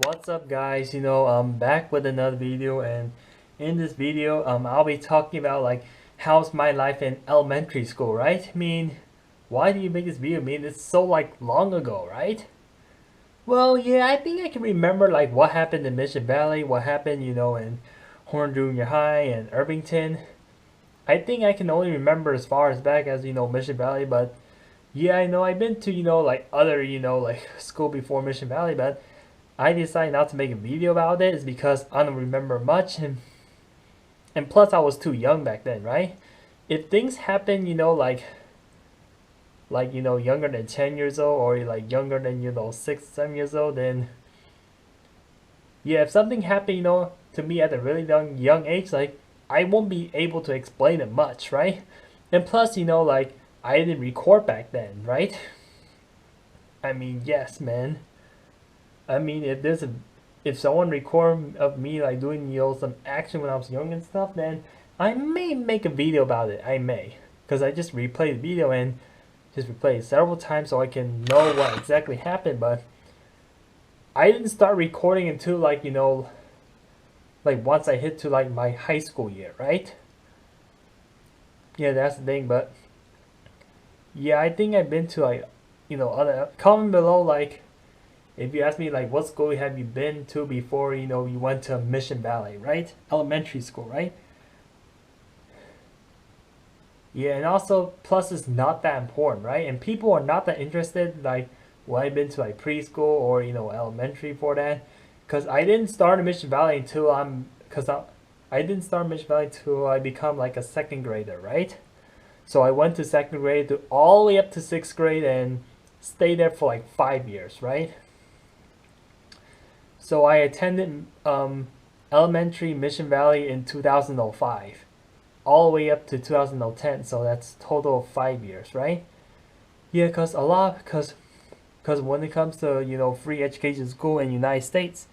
What's up guys, I'm back with another video, and in this video I'll be talking about like how's my life in elementary school, right? Why do you make this video? It's so like long ago, right? Well, yeah, I think I can remember like what happened in Mission Valley, what happened, in Horn Junior High and Irvington. I think I can only remember as far as back as, Mission Valley, but yeah, I know I've been to, like other, like school before Mission Valley, but I decided not to make a video about it is because I don't remember much, and plus I was too young back then, right? If things happen, younger than 10 years old, or like younger than 6, 7 years old, then yeah, if something happened, to me at a really young age, like I won't be able to explain it much, right? And plus, like I didn't record back then, right? Yes, man. If someone record of me like doing some action when I was young and stuff, then I may make a video about it. I may, because I just replay the video and just replay it several times so I can know what exactly happened. But I didn't start recording until like once I hit to like my high school year, right? Yeah, that's the thing. But yeah, I think I've been to like other, comment below like if you ask me like what school have you been to before you went to Mission Valley, right? Elementary school, right? Yeah, and also plus it's not that important, right? And people are not that interested like when I've been to like preschool or elementary for that, because I didn't start in Mission Valley until I didn't start Mission Valley until I become like a second grader, right? So I went to second grade to all the way up to sixth grade and stayed there for like 5 years, right? So I attended elementary Mission Valley in 2005, all the way up to 2010. So that's total of 5 years, right? Yeah, cause when it comes to free education school in United States,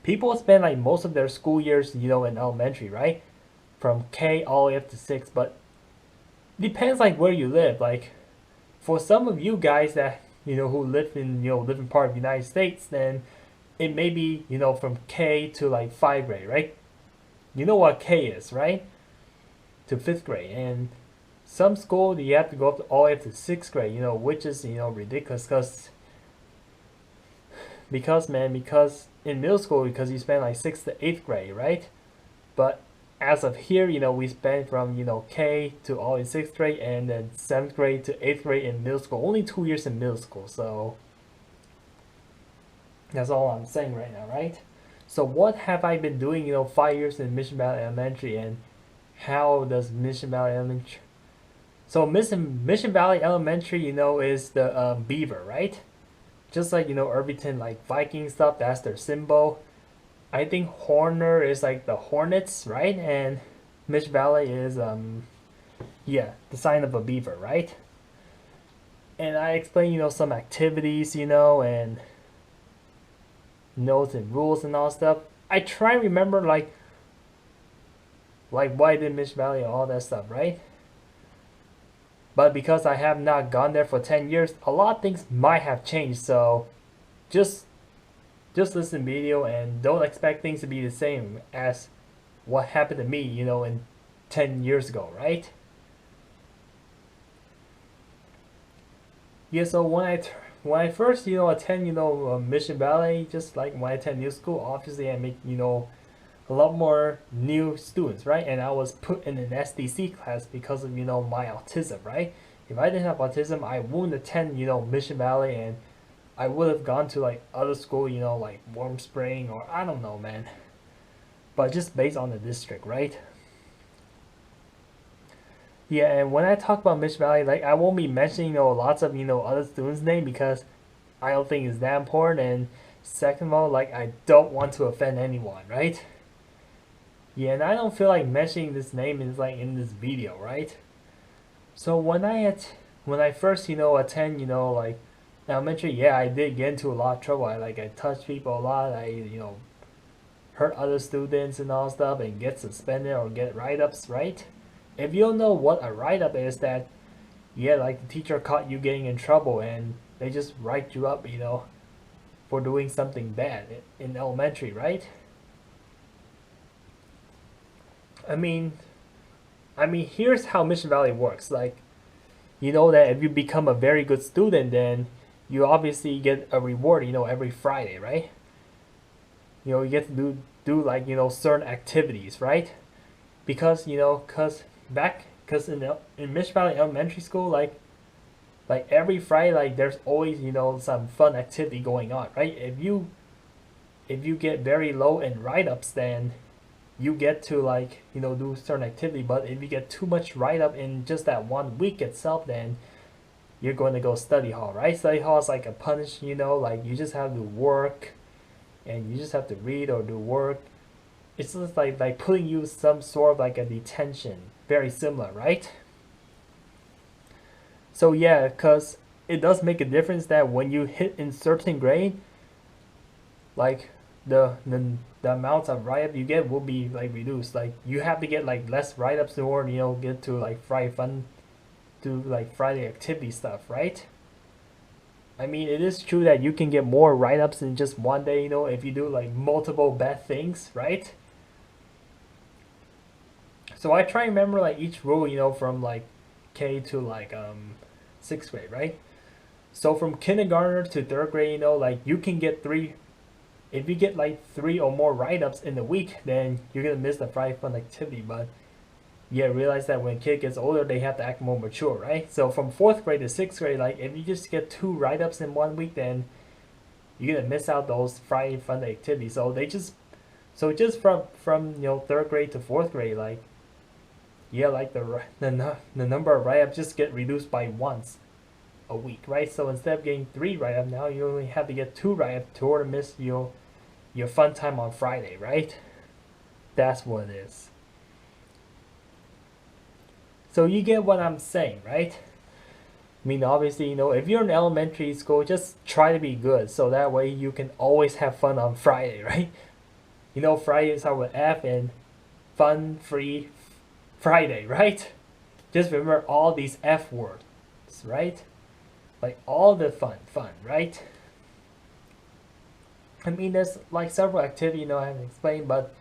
people spend like most of their school years in elementary, right? From K all the way up to six, but depends like where you live. Like for some of you guys that who live in different part of the United States, then it may be from K to like 5th grade, right? You know what K is, right? To 5th grade, and some school you have to go up to all the way up to 6th grade, which is ridiculous, because in middle school, because you spend like 6th to 8th grade, right? But as of here, we spend from K to all in 6th grade, and then 7th grade to 8th grade in middle school. Only 2 years in middle school, so that's all I'm saying right now, right? So what have I been doing, 5 years in Mission Valley Elementary, and how does Mission Valley Elementary? So Mission Valley Elementary, is the beaver, right? Just like Irvington, like Viking stuff. That's their symbol. I think Horner is like the Hornets, right? And Mission Valley is yeah, the sign of a beaver, right? And I explain some activities, and notes and rules and all stuff. I try to remember like why did Mission Valley and all that stuff, right? But because I have not gone there for 10 years, a lot of things might have changed. So just just listen to the video and don't expect things to be the same as what happened to me, in 10 years ago, right? Yeah, so when I first, attend, Mission Valley, just like when I attend new school, obviously I make, a lot more new students, right? And I was put in an SDC class because of, my autism, right? If I didn't have autism, I wouldn't attend, Mission Valley, and I would have gone to like other school, like Warm Spring, or I don't know, man. But just based on the district, right? Yeah, and when I talk about Mission Valley, like I won't be mentioning, lots of, other students' name, because I don't think it's that important. And second of all, like I don't want to offend anyone, right? Yeah, and I don't feel like mentioning this name is like in this video, right? So when I first attend like elementary, yeah, I did get into a lot of trouble. I touched people a lot. I hurt other students and all stuff, and get suspended or get write-ups, right? If you don't know what a write-up is, that yeah, like the teacher caught you getting in trouble and they just write you up, for doing something bad in elementary, right? I mean, here's how Mission Valley works. Like, you know that if you become a very good student, then you obviously get a reward, every Friday, right? You get to do like, certain activities, right? Because, because in Mission Valley Elementary School, like every Friday, like there's always, some fun activity going on, right? If you get very low in write-ups, then you get to, like, do certain activity. But if you get too much write-up in just that 1 week itself, then you're going to go study hall, right? Study hall is like a punish, like you just have to work and you just have to read or do work. It's just like putting you some sort of like a detention, very similar, right? So yeah, because it does make a difference that when you hit in certain grade, like the amount of write-up you get will be like reduced. Like you have to get like less write-ups in order, get to like Friday fun, do like Friday activity stuff, right? I mean, it is true that you can get more write-ups in just one day, if you do like multiple bad things, right? So I try and remember like each rule, from like K to like 6th grade, right? So from kindergarten to 3rd grade, like you can get three. If you get like 3 or more write-ups in a week, then you're gonna miss the Friday fun activity. But yeah, realize that when a kid gets older, they have to act more mature, right? So from 4th grade to 6th grade, like if you just get 2 write-ups in 1 week, then you're gonna miss out those Friday fun activities. So just from 3rd grade to 4th grade, like yeah, like the number of write-ups just get reduced by once a week, right? So instead of getting 3 write-ups, now you only have to get 2 write-ups to order miss your fun time on Friday, right? That's what it is. So you get what I'm saying, right? I mean, obviously, if you're in elementary school, just try to be good so that way you can always have fun on Friday, right? Friday start with F and fun free Friday, right? Just remember all these F words, right? Like all the fun, right? I mean, there's like several activities, I haven't explained, but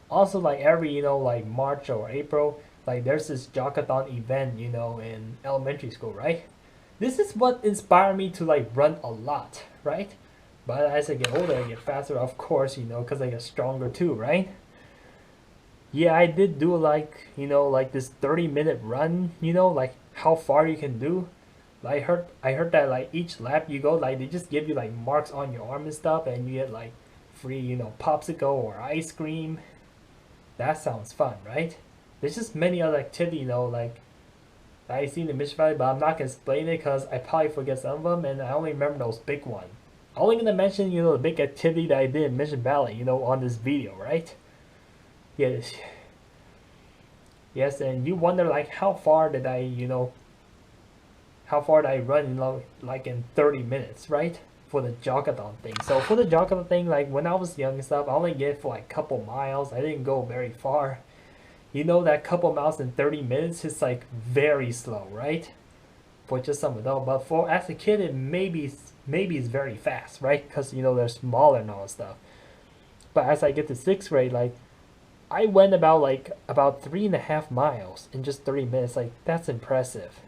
also like every, like March or April, like there's this Jockathon event, in elementary school, right? This is what inspired me to like run a lot, right? But as I get older, I get faster, of course, because I get stronger too, right? Yeah, I did do like, like this 30-minute run, like how far you can do. I heard that like each lap you go, like they just give you like marks on your arm and stuff, and you get like free, popsicle or ice cream. That sounds fun, right? There's just many other activities, like I seen in Mission Valley, but I'm not gonna explain it because I probably forget some of them, and I only remember those big ones. I'm only gonna mention, the big activity that I did in Mission Valley, on this video, right? Yes, yes, and you wonder like how far did I run like in 30 minutes, right? For the Jockathon thing. So for the Jockathon thing, like when I was young and stuff, I only get for like a couple miles. I didn't go very far. That couple miles in 30 minutes is like very slow, right? For just some adult, but for as a kid, it maybe is very fast, right? Because they're smaller and all that stuff. But as I get to 6th grade, like I went about 3.5 miles in just 30 minutes. Like that's impressive,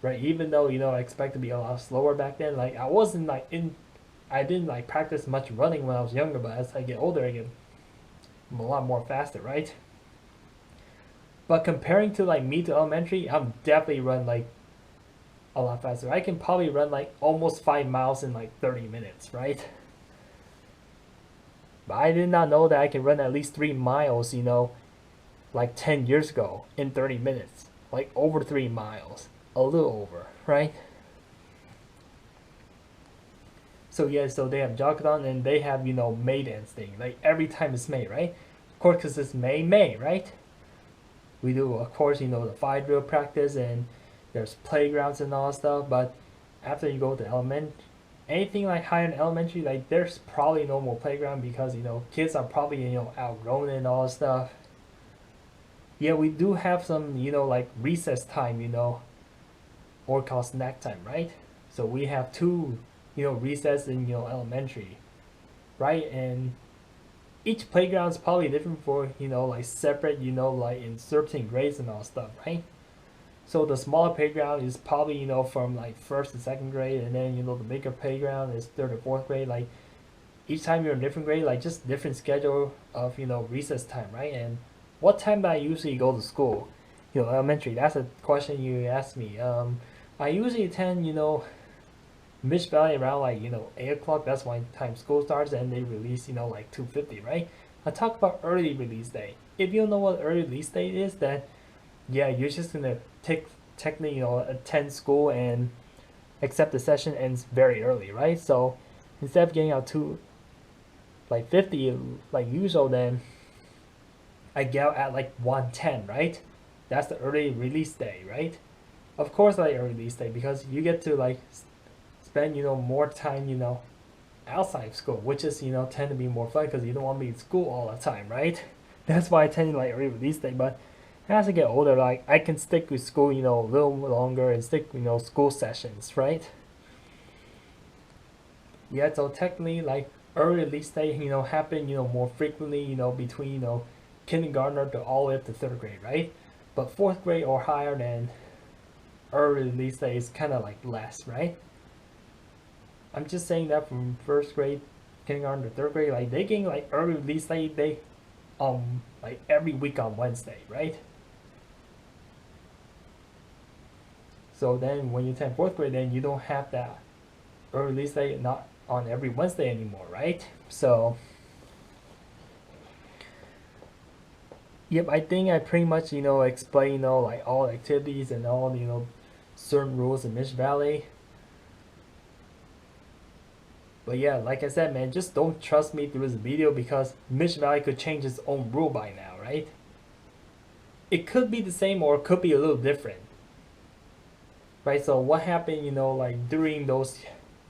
right? Even though I expect to be a lot slower back then. Like I didn't like practice much running when I was younger, but as I get older, I get a lot more faster, right? But comparing to like me to elementary, I'm definitely run like a lot faster. I can probably run like almost 5 miles in like 30 minutes, right? But I did not know that I can run at least 3 miles, like 10 years ago in 30 minutes. Like over 3 miles. A little over, right? So yeah, so they have Jockathon and they have, May Dance thing. Like every time it's May, right? Of course, because it's May, right? We do, of course, the fire drill practice and there's playgrounds and all that stuff. But after you go to anything like higher in elementary, like there's probably no more playground because, kids are probably, outgrown and all that stuff. Yeah, we do have some, like recess time, or called snack time, right? So we have two recess in elementary, right? And each playground is probably different for like separate like in certain grades and all stuff, right? So the smaller playground is probably from like first to second grade, and then the bigger playground is third or fourth grade. Like each time you're in different grade, like just different schedule of recess time, right? And what time do I usually go to school? Elementary. That's a question you asked me. I usually attend Mish Valley around like 8 o'clock. That's when time school starts, and they release like 2:50, right? I talk about early release day. If you don't know what early release day is, then yeah, you're just gonna take technically attend school and accept the session ends very early, right? So instead of getting out to like 50 like usual, then I get out at like 1:10, right? That's the early release day, right? Of course, like early release day because you get to like spend more time outside of school, which is tend to be more fun because you don't want to be in school all the time, right? That's why I tend to like early release day. But as I get older, like I can stick with school a little longer and stick school sessions, right? Yeah, so technically like early release day happen more frequently between kindergartner to all the way up to third grade, right? But fourth grade or higher, then early release day is kind of like less, right? I'm just saying that from first grade, kindergarten to third grade, like they getting like early release day, like every week on Wednesday, right? So then when you attend fourth grade, then you don't have that early release day not on every Wednesday anymore, right? So yep, I think I pretty much explain like all activities and all certain rules in Mish Valley. But yeah, like I said, man, just don't trust me through this video because Mish Valley could change its own rule by now, right? It could be the same or it could be a little different, right? So what happened, like during those,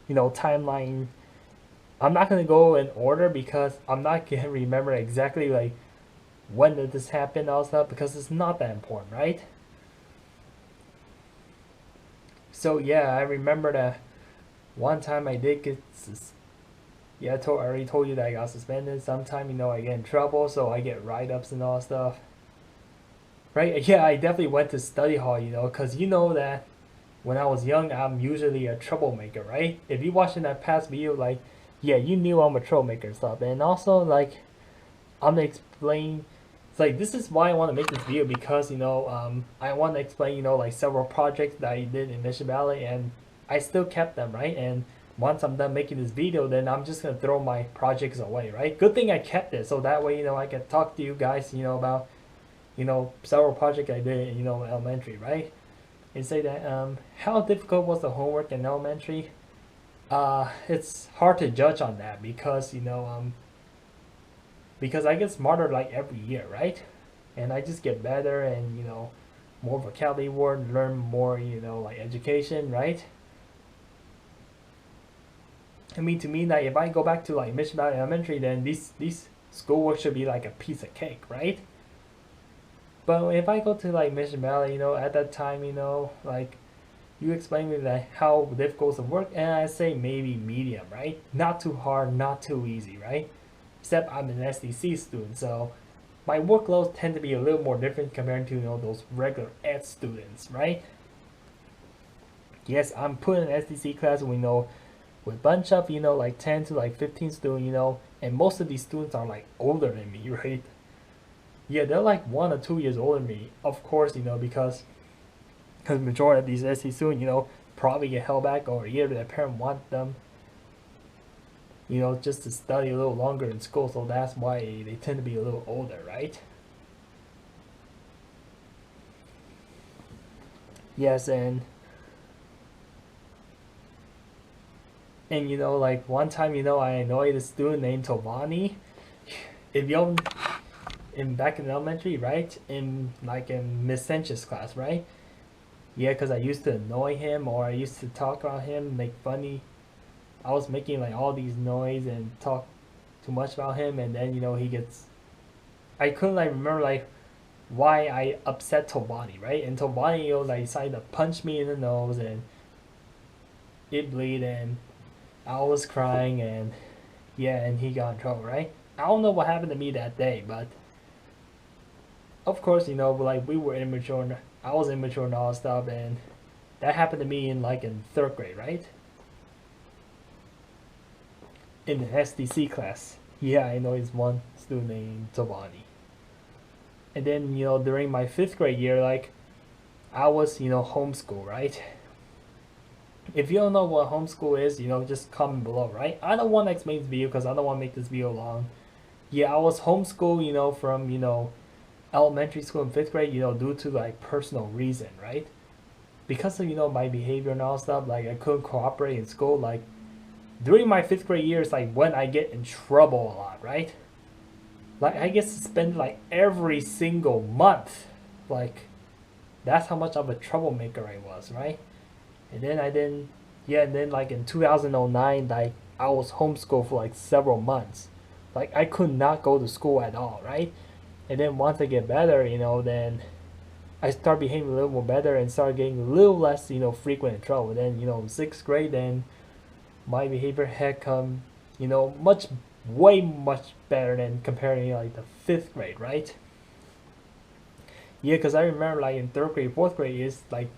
timeline, I'm not gonna go in order because I'm not gonna remember exactly like when did this happen, all stuff, because it's not that important, right? So yeah, I remember that one time I did get yeah, I already told you that I got suspended. Sometime, I get in trouble, so I get write-ups and all stuff. Right? Yeah, I definitely went to study hall, because you know that when I was young, I'm usually a troublemaker, right? If you watching that past video, like, yeah, you knew I'm a troublemaker and stuff. And also, like, I'm gonna explain. It's like this is why I want to make this video because I want to explain like several projects that I did in Mission Valley and I still kept them, right? And once I'm done making this video, then I'm just gonna throw my projects away, right? Good thing I kept it so that way I can talk to you guys about several projects I did in elementary, right? And say that how difficult was the homework in elementary? It's hard to judge on that because I get smarter like every year, right? And I just get better and more vocabulary word, learn more like education, right? I mean, to me, like if I go back to like Mission Valley Elementary, then these schoolwork should be like a piece of cake, right? But if I go to like Mission Valley, at that time, like you explain me like how difficult the work, and I say maybe medium, right? Not too hard, not too easy, right? Except I'm an SDC student, so my workloads tend to be a little more different compared to those regular ed students, right? Yes, I'm put in an SDC class with a bunch of like 10 to like 15 students, and most of these students are like older than me, right? Yeah, they're like 1 or 2 years older than me, of course, because majority of these SDC students, probably get held back or either their parent want them just to study a little longer in school, so that's why they tend to be a little older, right? Yes, and like one time, I annoyed a student named Tovani. If you in back in elementary, right? In like in Miss Sanchez class, right? Yeah, because I used to annoy him or I used to talk about him, make funny. I was making like all these noise and talk too much about him, and then he gets. I couldn't like remember like why I upset Tobani, right? And Tobani like decided to punch me in the nose and it bleed, and I was crying, and yeah, and he got in trouble, right? I don't know what happened to me that day, but of course, like we were immature, and I was immature and all that stuff, and that happened to me in third grade, right? In the SDC class. Yeah, I know it's one student named Giovanni. And then, during my fifth grade year, like I was, homeschool, right? If you don't know what homeschool is, just comment below, right? I don't want to explain this video because I don't want to make this video long. Yeah, I was homeschooled, from, elementary school in fifth grade, due to like personal reason, right? Because of, my behavior and all stuff, like I couldn't cooperate in school, like during my fifth grade years, like when I get in trouble a lot, right? Like I get suspended like every single month. Like that's how much of a troublemaker I was, right? And then I didn't, yeah, and then like in 2009, like I was homeschooled for like several months. Like I could not go to school at all, right? And then once I get better, then I start behaving a little more better and start getting a little less, frequent in trouble. And then, in sixth grade, then my behavior had come, much, way much better than comparing like the fifth grade, right? Yeah, because I remember like in third grade, fourth grade is like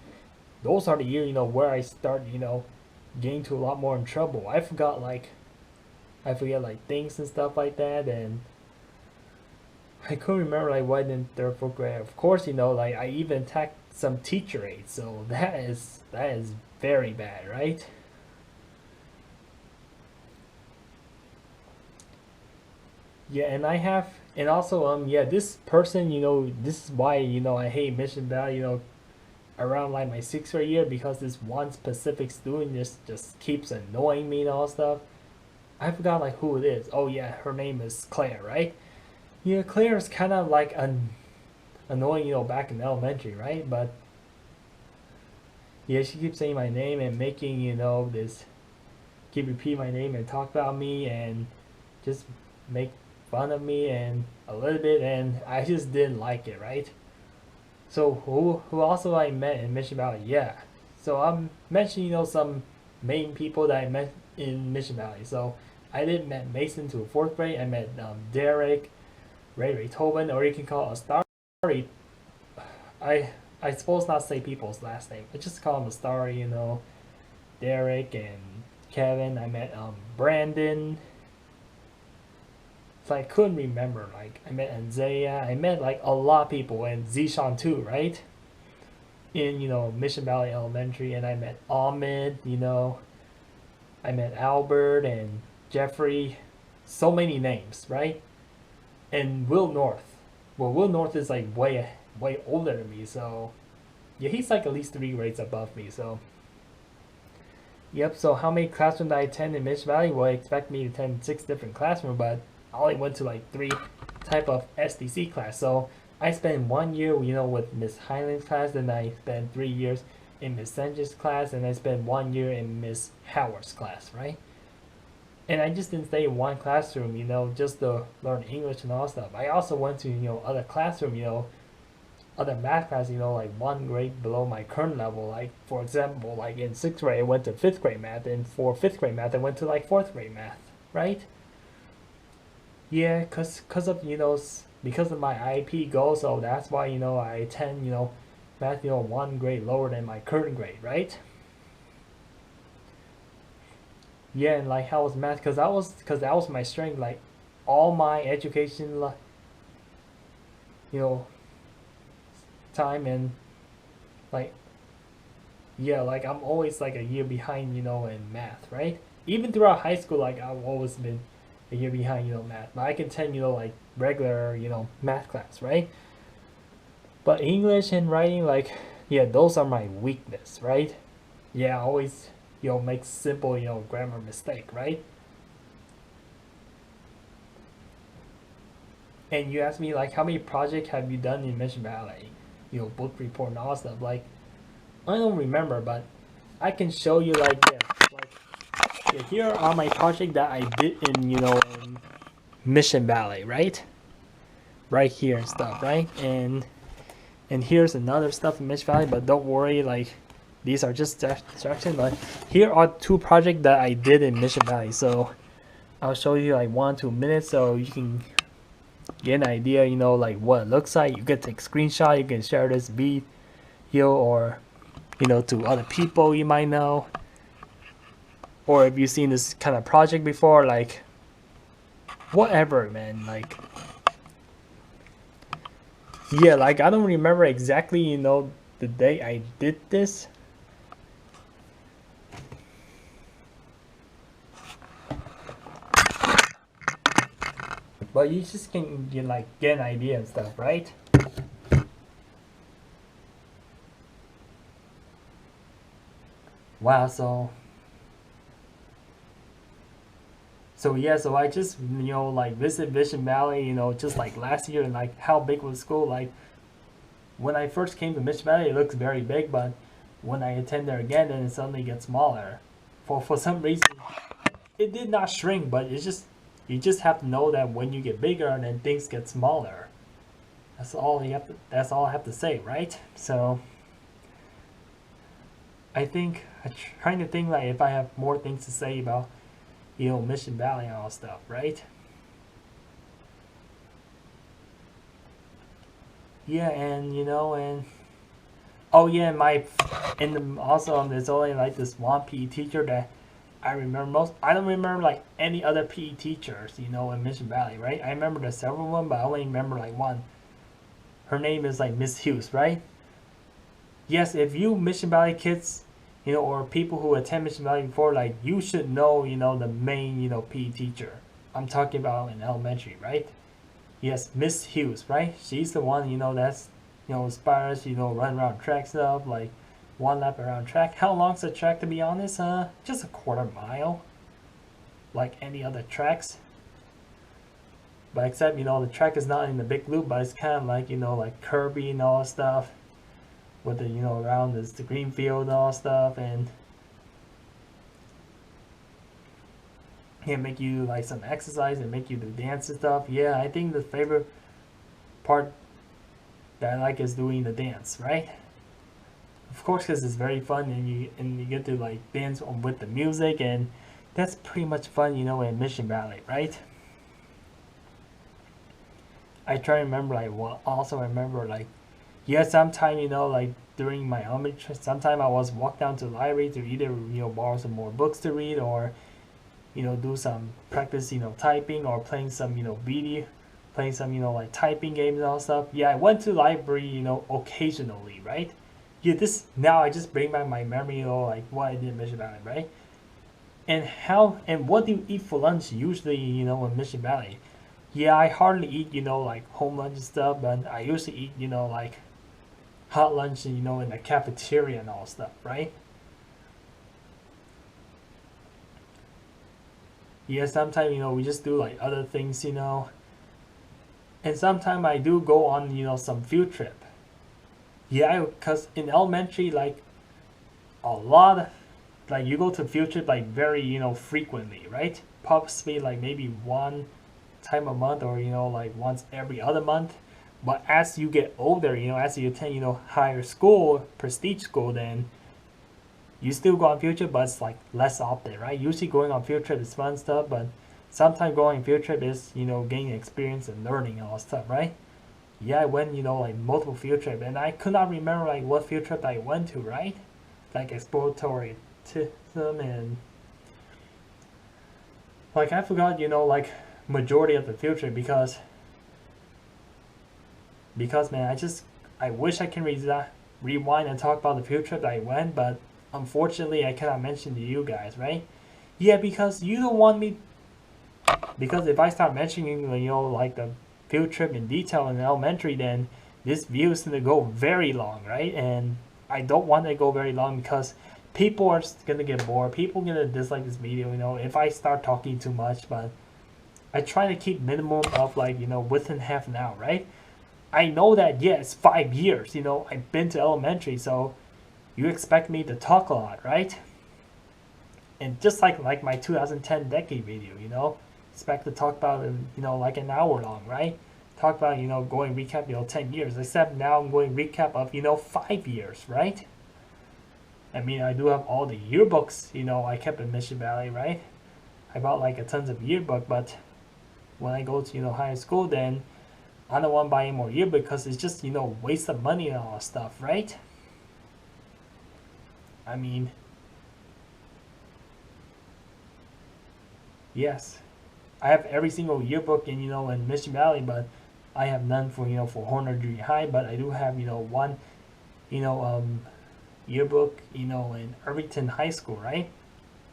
those are the years, where I start, getting to a lot more in trouble. I forget like things and stuff like that, and I couldn't remember like what in third, fourth grade. Of course, like I even attacked some teacher aides, so that is very bad, right? Yeah, and also yeah, this person, this is why I hate Mission Valley, around like my sixth grade year because this one specific student just keeps annoying me and all stuff. I forgot like who it is. Oh yeah, her name is Claire, right? Yeah, Claire is kind of like annoying, back in elementary, right? But yeah, she keeps saying my name and making this keep repeating my name and talk about me and just make fun of me and a little bit, and I just didn't like it, right? So who also I met in Mission Valley? Yeah. So I'm mentioning some main people that I met in Mission Valley. So I did met Mason to fourth grade. I met Derek, Ray Tobin, or you can call a Starry. I suppose not say people's last name. I just call him a Starry. Derek and Kevin. I met Brandon. So I couldn't remember. Like I met Anzaya. I met like a lot of people, and Zishan too, right? In Mission Valley Elementary, and I met Ahmed. I met Albert and Jeffrey. So many names, right? And Will North. Well, Will North is like way older than me, so yeah, he's like at least 3 grades above me. So yep. So how many classrooms I attend in Mission Valley? Well, I expect me to attend 6 different classrooms, but I only went to like 3 type of SDC class. So I spent 1 year, with Miss Highland's class, then I spent 3 years in Miss Sanchez' class, and I spent 1 year in Miss Howard's class, right? And I just didn't stay in one classroom, just to learn English and all stuff. I also went to, other classroom, other math class, like 1 grade below my current level. Like, for example, like in sixth grade, I went to fifth grade math, and for fifth grade math, I went to like fourth grade math, right? Yeah, cause of because of my IP goal, so that's why I attend math 1 grade lower than my current grade, right? Yeah, and like how was math? Cause that was my strength. Like all my education, you know, time and like yeah, like I'm always like a year behind, in math, right? Even throughout high school, like I've always been a year behind, math. But I can attend, like regular, math class, right? But English and writing, like, yeah, those are my weakness, right? Yeah, I always, make simple, grammar mistake, right? And you ask me, like, how many projects have you done in Mission Valley? Book report and all stuff. Like, I don't remember, but I can show you, like, yeah, like, yeah, here are my project that I did in, in Mission Valley, right? Right here and stuff, right? And here's another stuff in Mission Valley, but don't worry, like, these are just distractions. But here are two projects that I did in Mission Valley. So I'll show you like 1-2 minutes so you can get an idea, you know, like what it looks like. You can take screenshot, you can share this video, or you know, to other people you might know, or if you've seen this kind of project before, like whatever, man. Like, yeah, like I don't remember exactly, you know, the day I did this. But you just can get an idea and stuff, right? Wow, so yeah, so I just, you know, like visit Mission Valley, you know, just like last year. And like, how big was school? Like when I first came to Mission Valley, it looks very big, but when I attend there again, then it suddenly gets smaller. For some reason, it did not shrink, but it's just, you just have to know that when you get bigger, then things get smaller. That's all you have to. That's all I have to say, right? So I'm trying to think like if I have more things to say about, you know, Mission Valley and all stuff, right? Yeah, and you know, and oh yeah, also there's only like this one PE teacher that I remember most. I don't remember like any other PE teachers, you know, in Mission Valley, right? I remember there's several of them, but I only remember like one. Her name is like Miss Hughes, right? Yes, if you Mission Valley kids, you know, or people who attend Mission Valley before, like you should know, you know, the main, you know, PE teacher. I'm talking about in elementary, right? Yes, Miss Hughes, right? She's the one, you know, that's, you know, inspires, you know, run around track stuff, like one lap around track. How long's the track, to be honest? Just a quarter mile, like any other tracks. But except, you know, the track is not in the big loop, but it's kind of like, you know, like Kirby and all stuff. With the, you know, around this the green field and all stuff, and yeah, make you like some exercise and make you do dance and stuff. Yeah, I think the favorite part that I like is doing the dance, right? Of course, because it's very fun, and you get to like dance on with the music, and that's pretty much fun, you know, in Mission Valley, right? I try to remember like also remember like, yeah, sometime, you know, like during my elementary, sometime I was walk down to the library to either, you know, borrow some more books to read, or you know, do some practice, you know, typing, or playing some, you know, playing some, you know, like typing games and all stuff. Yeah, I went to the library, you know, occasionally, right? Yeah, this now I just bring back my memory, you know, like what I did in Mission Valley, right? And what do you eat for lunch usually, you know, in Mission Valley? Yeah, I hardly eat, you know, like home lunch and stuff, but I usually eat, you know, like hot lunch, you know, in the cafeteria and all stuff, right? Yeah, sometimes, you know, we just do like other things, you know, and sometimes I do go on, you know, some field trip. Yeah, because in elementary, like a lot of, like you go to field trip like very, you know, frequently, right? Possibly like maybe one time a month, or you know, like once every other month. But as you get older, you know, as you attend, you know, higher school, prestige school, then you still go on field trip, but it's like less often, right? Usually going on field trip is fun stuff, but sometimes going on field trip is, you know, gaining experience and learning and all stuff, right? Yeah, I went, you know, like multiple field trip, and I could not remember like what field trip I went to, right? Like exploratory tourism, and like I forgot, you know, like majority of the field trip, because man, I wish I can rewind and talk about the field trip that I went, but unfortunately I cannot mention to you guys, right? Yeah, because you don't want me, because if I start mentioning, you know, like the field trip in detail in elementary, then this video is gonna go very long, right? And I don't want to go very long because people are gonna get bored. People are gonna dislike this video, you know, if I start talking too much. But I try to keep minimum of like, you know, within half an hour, right? I know that, yeah, it's 5 years, you know, I've been to elementary, so you expect me to talk a lot, right? And just like my 2010 decade video, you know, expect to talk about, you know, like an hour long, right? Talk about, you know, going recap, you know, 10 years, except now I'm going recap of, you know, 5 years, right? I mean, I do have all the yearbooks, I kept in Mission Valley, right? I bought like a tons of yearbook, but when I go to, higher school, then I don't want to buy any more yearbook because it's just, waste of money and all that stuff, right? I mean, yes, I have every single yearbook in Mission Valley, but I have none for Horner Junior High, but I do have, one, you know, um, yearbook, in Irvington High School, right?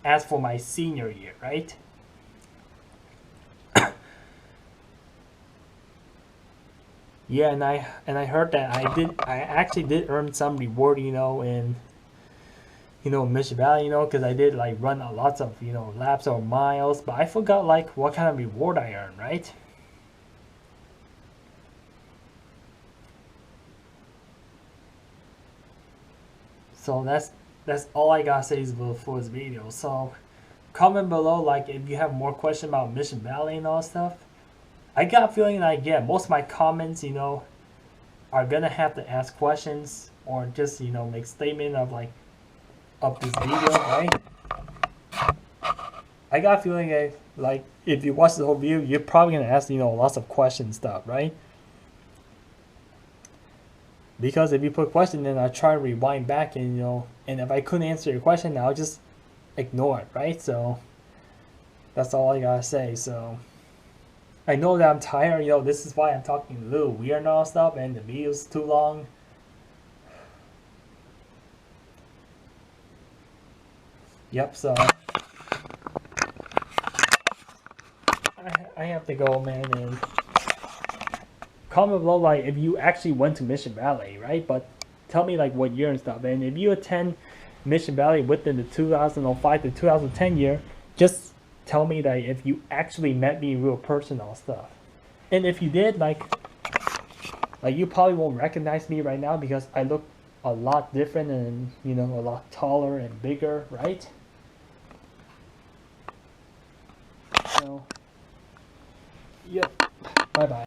As for my senior year, right? Yeah, and I heard that I actually did earn some reward, in Mission Valley, because I did like run a lots of laps or miles, but I forgot like what kind of reward I earned, right? So that's all I gotta say for this video. So comment below like if you have more questions about Mission Valley and all that stuff. I got a feeling like yeah, most of my comments, are gonna have to ask questions or just make statement of like of this video, right? I got a feeling like if you watch the whole video, you're probably gonna ask lots of questions stuff, right? Because if you put a question, then I try to rewind back and and if I couldn't answer your question, I'll just ignore it, right? So that's all I gotta say. So I know that I'm tired. This is why I'm talking a little weird and all stuff, and the video's too long. Yep. So I have to go, man, and comment below like if you actually went to Mission Valley, right? But tell me like what year and stuff. And if you attend Mission Valley within the 2005 to 2010 year, just tell me that if you actually met me in real person or stuff. And if you did, like you probably won't recognize me right now because I look a lot different and a lot taller and bigger, right? So, yep. Bye bye.